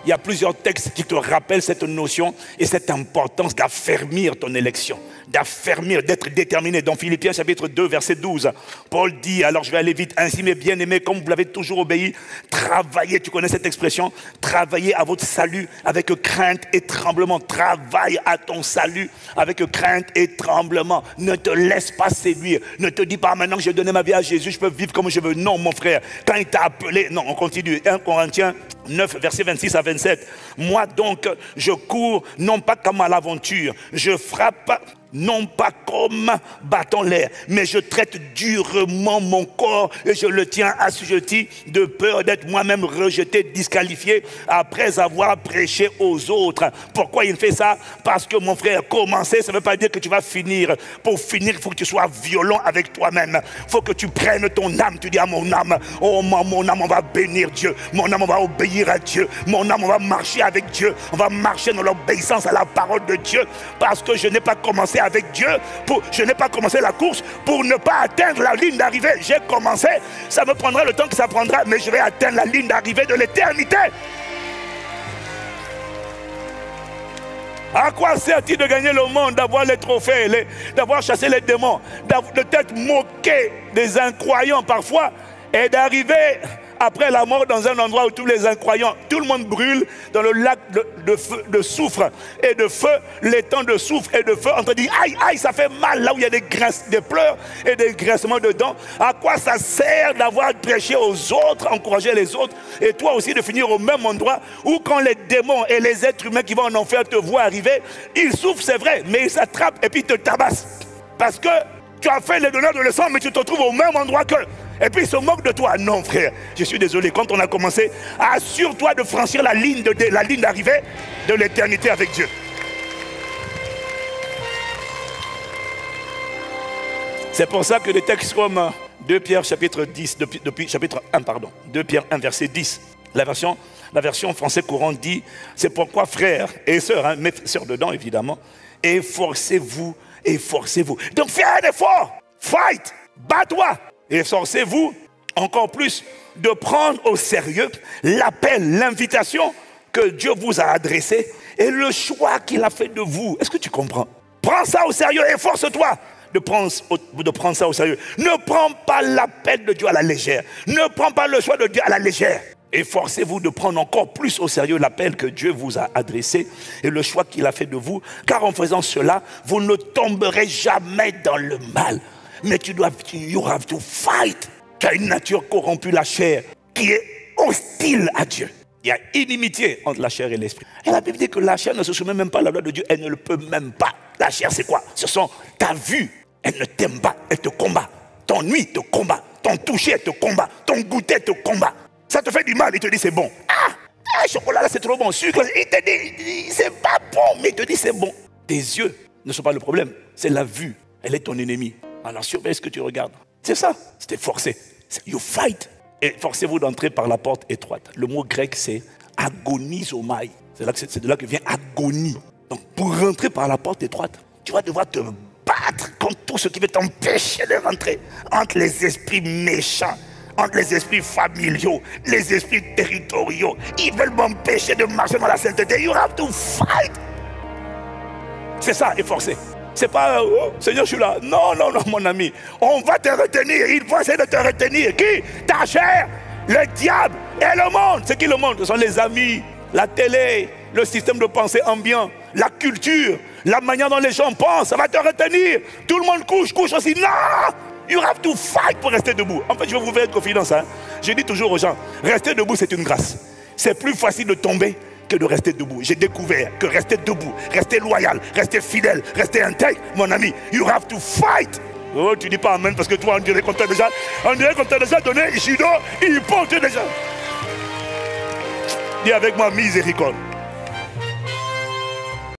il y a plusieurs textes qui te rappellent cette notion et cette importance d'affermir ton élection, d'affermir, d'être déterminé. Dans Philippiens chapitre 2, verset 12, Paul dit, alors je vais aller vite, ainsi mes bien-aimés, comme vous l'avez toujours obéi, travaillez, tu connais cette expression, travaillez à votre salut avec crainte et tremblement. Travaille à ton salut avec crainte et tremblement. Ne te laisse pas séduire. Ne te dis pas, maintenant que j'ai donné ma vie à Jésus, je peux vivre comme je veux. Non, mon frère, quand il t'a appelé, non, on continue. 1 Corinthiens 9, verset 26 à 27. Moi donc, je cours non pas comme à l'aventure, je frappe non pas comme battant l'air, mais je traite durement mon corps et je le tiens assujetti de peur d'être moi-même rejeté, disqualifié après avoir prêché aux autres. Pourquoi il fait ça? Parce que mon frère, commencer, ça ne veut pas dire que tu vas finir. Pour finir, il faut que tu sois violent avec toi-même. Il faut que tu prennes ton âme. Tu dis à mon âme, oh mon âme, on va bénir Dieu. Mon âme, on va obéir à Dieu. Mon âme, on va marcher avec Dieu. On va marcher dans l'obéissance à la parole de Dieu. Parce que je n'ai pas commencé avec Dieu, je n'ai pas commencé la course pour ne pas atteindre la ligne d'arrivée. J'ai commencé, ça me prendra le temps que ça prendra, mais je vais atteindre la ligne d'arrivée de l'éternité. À quoi sert-il de gagner le monde, d'avoir les trophées, d'avoir chassé les démons, de t'être moqué des incroyants parfois et d'arriver après la mort dans un endroit où tous les incroyants, tout le monde brûle dans le lac de soufre et de feu, les temps de soufre et de feu, on te dit aïe, aïe, ça fait mal là où il y a des pleurs et des grincements dedans. À quoi ça sert d'avoir prêché aux autres, encouragé les autres et toi aussi de finir au même endroit où quand les démons et les êtres humains qui vont en enfer te voient arriver, ils souffrent, c'est vrai, mais ils s'attrapent et puis ils te tabassent parce que tu as fait les donneurs de leçons mais tu te trouves au même endroit qu'eux. Et puis ils se moquent de toi. Non frère, je suis désolé, quand on a commencé, assure-toi de franchir la ligne d'arrivée de l'éternité avec Dieu. C'est pour ça que des textes comme 2 Pierre chapitre 10, depuis chapitre 1, pardon, 2 Pierre 1 verset 10, la version français courant dit, c'est pourquoi frères et sœurs, mes sœurs dedans évidemment, efforcez-vous. Donc fais un effort, fight, bats-toi. Efforcez-vous encore plus de prendre au sérieux l'appel, l'invitation que Dieu vous a adressée et le choix qu'il a fait de vous. Est-ce que tu comprends? Prends ça au sérieux, efforce-toi de prendre ça au sérieux. Ne prends pas l'appel de Dieu à la légère. Ne prends pas le choix de Dieu à la légère. Efforcez-vous de prendre encore plus au sérieux l'appel que Dieu vous a adressé et le choix qu'il a fait de vous. Car en faisant cela, vous ne tomberez jamais dans le mal. Mais you have to fight. Tu as une nature corrompue, la chair, qui est hostile à Dieu. Il y a inimitié entre la chair et l'esprit. Et la Bible dit que la chair ne se soumet même pas à la loi de Dieu. Elle ne le peut même pas. La chair, c'est quoi? Ce sont ta vue. Elle ne t'aime pas. Elle te combat. Ton nuit te combat. Ton toucher, elle te combat. Ton goûter te combat. Ça te fait du mal. Il te dit c'est bon. Ah, chocolat là, c'est trop bon. Sucre, il te dit c'est pas bon. Mais il te dit c'est bon. Tes yeux ne sont pas le problème. C'est la vue. Elle est ton ennemi. Alors surveille ce que tu regardes. C'est ça. C'était forcé. You fight. Et forcez-vous d'entrer par la porte étroite. Le mot grec c'est agonizomai. C'est de là que vient agonie. Donc pour rentrer par la porte étroite, tu vas devoir te battre contre tout ce qui veut t'empêcher de rentrer. Entre les esprits méchants, entre les esprits familiaux, les esprits territoriaux. Ils veulent m'empêcher de marcher dans la sainteté. You have to fight. C'est ça, efforcer. C'est pas, oh, Seigneur, je suis là. Non, mon ami. On va te retenir. Ils vont essayer de te retenir. Qui? Ta chair, le diable et le monde. C'est qui le monde? Ce sont les amis, la télé, le système de pensée ambiant, la culture, la manière dont les gens pensent. Ça va te retenir. Tout le monde couche aussi. Non! You have to fight pour rester debout. En fait, je vais vous faire une confidence. Je dis toujours aux gens, rester debout, c'est une grâce. C'est plus facile de tomber que de rester debout. J'ai découvert que rester debout, rester loyal, rester fidèle, rester intègre, mon ami, you have to fight. Oh, tu dis pas amen parce que toi, on dirait qu'on t'a déjà donné judo, il porte déjà. Dis avec moi miséricorde.